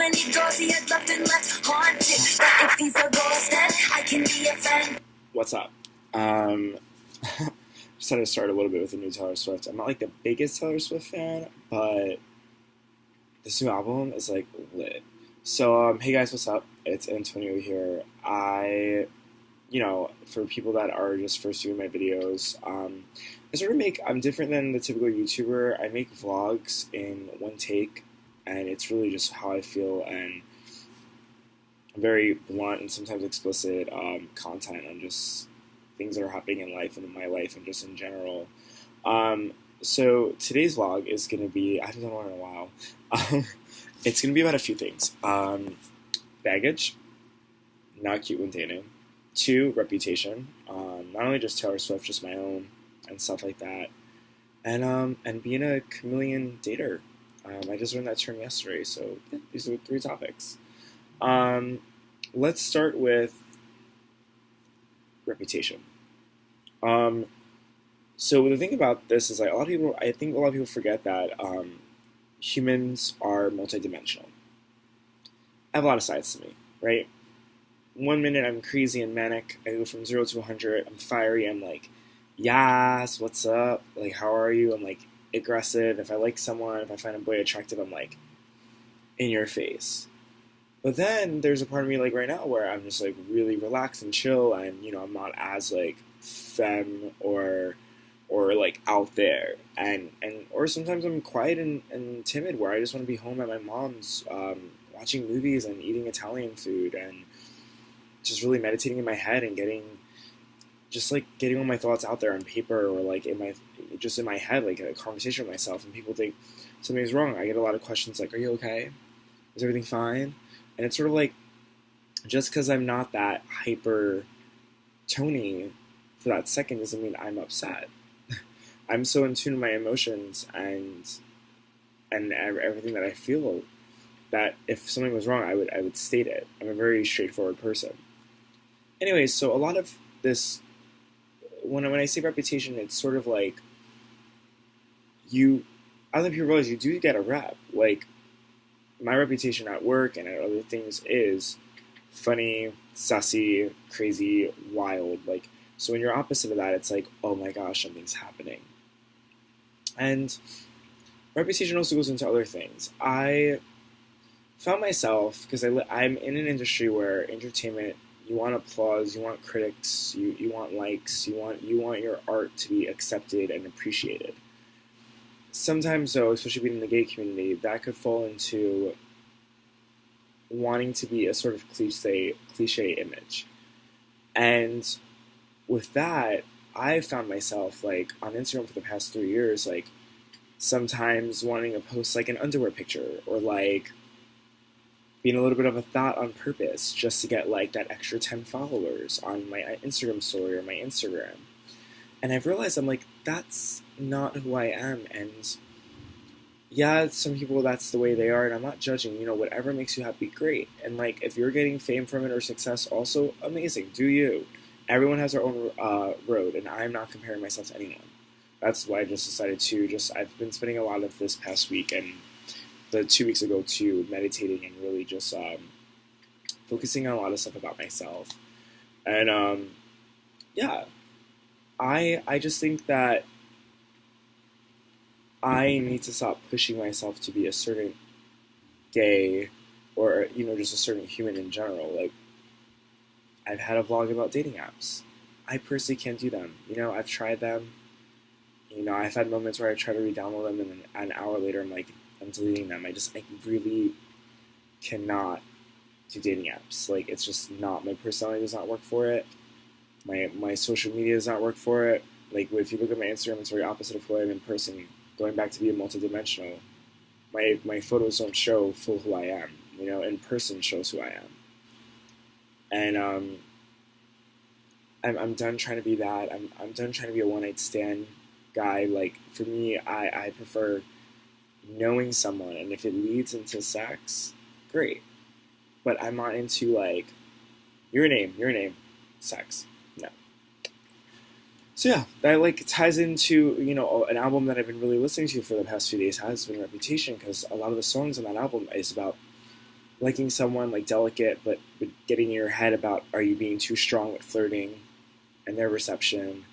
many doors he had left and left haunted. But if he's a ghost, then I can be a friend. What's up? Just had to start a little bit with the new Taylor Swift. I'm not like the biggest Taylor Swift fan, but this new album is like lit. So, hey guys, what's up? It's Antonio here. For people that are just first viewing my videos, I'm different than the typical YouTuber. I make vlogs in one take, and it's really just how I feel and very blunt and sometimes explicit content on just things that are happening in life and in my life and just in general. So today's vlog is going to be, I haven't done one in a while. It's going to be about a few things. Baggage, not cute when dating. 2, reputation. Not only just Taylor Swift, just my own and stuff like that. And being a chameleon dater. I just learned that term yesterday, so yeah, these are 3 topics. Let's start with reputation. So the thing about this is like I think a lot of people forget that humans are multidimensional. I have a lot of sides to me, right? 1 minute I'm crazy and manic. I go from 0 to 100. I'm fiery. I'm like, yes, what's up? Like, how are you? I'm like aggressive. If I like someone, if I find a boy attractive, I'm like in your face. But then there's a part of me like right now where I'm just like really relaxed and chill, and I'm not as like femme or like out there, and or sometimes I'm quiet and timid where I just want to be home at my mom's, watching movies and eating Italian food and just really meditating in my head and getting all my thoughts out there on paper or like in my head, like a conversation with myself. And people think something's wrong. I get a lot of questions like, "Are you okay? Is everything fine?" And it's sort of like, just because I'm not that hyper Tony for that second doesn't mean I'm upset. I'm so in tune with my emotions and everything that I feel that if something was wrong, I would state it. I'm a very straightforward person. Anyways, so a lot of this, when I say reputation, it's sort of like other people realize you do get a rep. Like, my reputation at work and at other things is funny, sassy, crazy, wild. Like, so when you're opposite of that, it's like, oh my gosh, something's happening. And reputation also goes into other things. I found myself, because I'm in an industry where entertainment, you want applause, you want critics, you want likes, you want your art to be accepted and appreciated. Sometimes, though, especially being in the gay community, that could fall into wanting to be a sort of cliche image. And with that, I found myself, like, on Instagram for the past 3 years, like, sometimes wanting to post, like, an underwear picture, or, like, being a little bit of a thought on purpose just to get, like, that extra 10 followers on my Instagram story or my Instagram. And I've realized, I'm like, that's not who I am. And yeah, some people, that's the way they are, and I'm not judging. Whatever makes you happy, great. And, like, if you're getting fame from it or success, also amazing. Do you. Everyone has their own road, and I'm not comparing myself to anyone. That's why I just decided to I've been spending a lot of this past week and the 2 weeks ago too, meditating and really just focusing on a lot of stuff about myself. And yeah, I just think that I need to stop pushing myself to be a certain gay or, just a certain human in general. Like, I've had a vlog about dating apps. I personally can't do them. I've tried them. I've had moments where I try to re-download them, and then an hour later I'm like, I'm deleting them. I really cannot do dating apps. Like, it's just not, my personality does not work for it. My social media does not work for it. Like, if you look at my Instagram, it's very opposite of who I am in person. Going back to being multidimensional, my photos don't show full who I am. In person shows who I am. And I'm done trying to be that. I'm done trying to be a one-night stand guy. Like, for me, I prefer knowing someone, and if it leads into sex, great. But I'm not into, like, your name, sex. No. So yeah, that like ties into, an album that I've been really listening to for the past few days has been Reputation, because a lot of the songs on that album is about liking someone like delicate, but getting in your head about are you being too strong with flirting and their reception,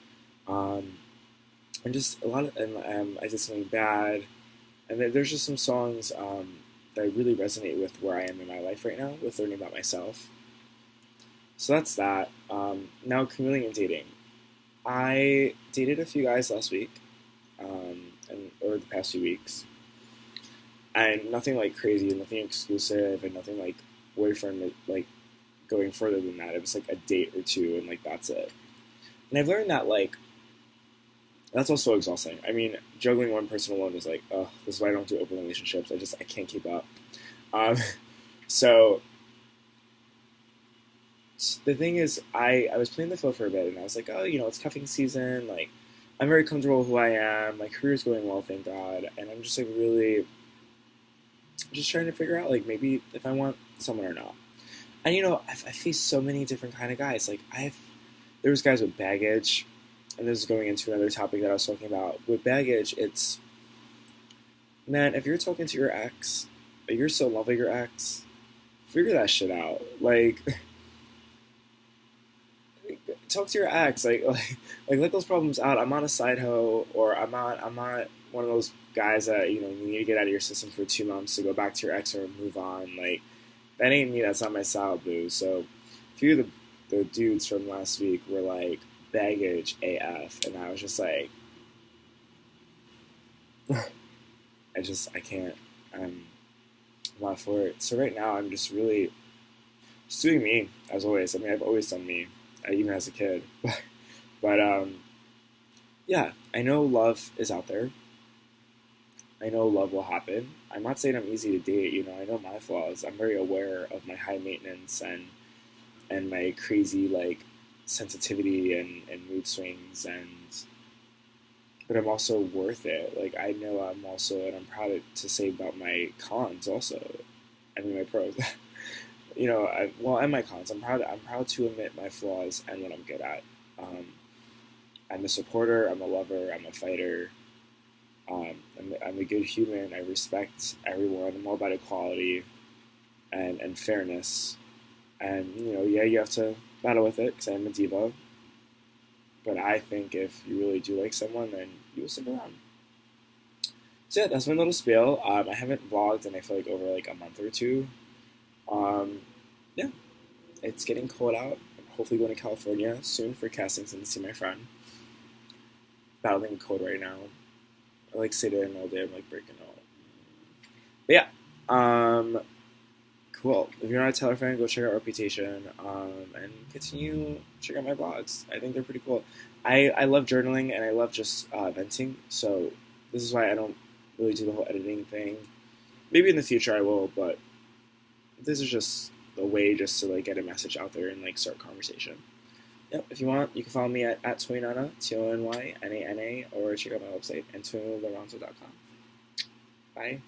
um, and just a lot of and I did something bad, and there's just some songs that I really resonate with where I am in my life right now with learning about myself. So that's that. Now chameleon and dating. I dated a few guys last week, and or the past few weeks, and nothing like crazy, nothing exclusive, and nothing like boyfriend like going further than that. It was like a date or two, and like that's it. And I've learned that like that's also exhausting. I mean, juggling one person alone is like, oh, this is why I don't do open relationships. I can't keep up. Um, so the thing is, I was playing the field for a bit, and I was like, oh, it's cuffing season. Like, I'm very comfortable with who I am. My career's going well, thank God. And I'm just like really just trying to figure out like maybe if I want someone or not. And I faced so many different kind of guys. Like there was guys with baggage, and this is going into another topic that I was talking about. With baggage, it's man, if you're talking to your ex, if you're still in love with your ex, figure that shit out. Like talk to your ex, like let those problems out. I'm not a side hoe, or I'm not one of those guys that you need to get out of your system for 2 months to go back to your ex or move on. Like that ain't me. That's not my style, boo. So a few of the dudes from last week were like baggage AF, and I was just like, I can't. I'm not for it. So right now I'm just really just doing me as always. I mean I've always done me, even as a kid. But yeah, I know love is out there. I know love will happen. I'm not saying I'm easy to date. I know my flaws. I'm very aware of my high maintenance and my crazy like sensitivity and mood swings, but I'm also worth it. Like I know I'm also, and I'm proud to say about my cons also. I mean my pros. And my cons. I'm proud to admit my flaws and what I'm good at. Um, I'm a supporter. I'm a lover. I'm a fighter. I'm a good human. I respect everyone. I'm all about equality and fairness. And yeah, you have to battle with it because I'm a diva. But I think if you really do like someone, then you will stick around. So yeah, that's my little spiel. I haven't vlogged in I feel like over like a month or two. Um, yeah, it's getting cold out. I'm hopefully going to California soon for casting to see my friend. Battling cold right now. I like sit in all day. I'm like breaking out. But yeah, cool. If you're not a Taylor fan, go check out Reputation and continue check out my vlogs. I think they're pretty cool. I love journaling and I love just venting. So this is why I don't really do the whole editing thing. Maybe in the future I will, but this is just a way just to like get a message out there and like start conversation. Yep, if you want, you can follow me at Tonyana, TonyNana, or check out my website, AntonioLorenzo.com. Bye.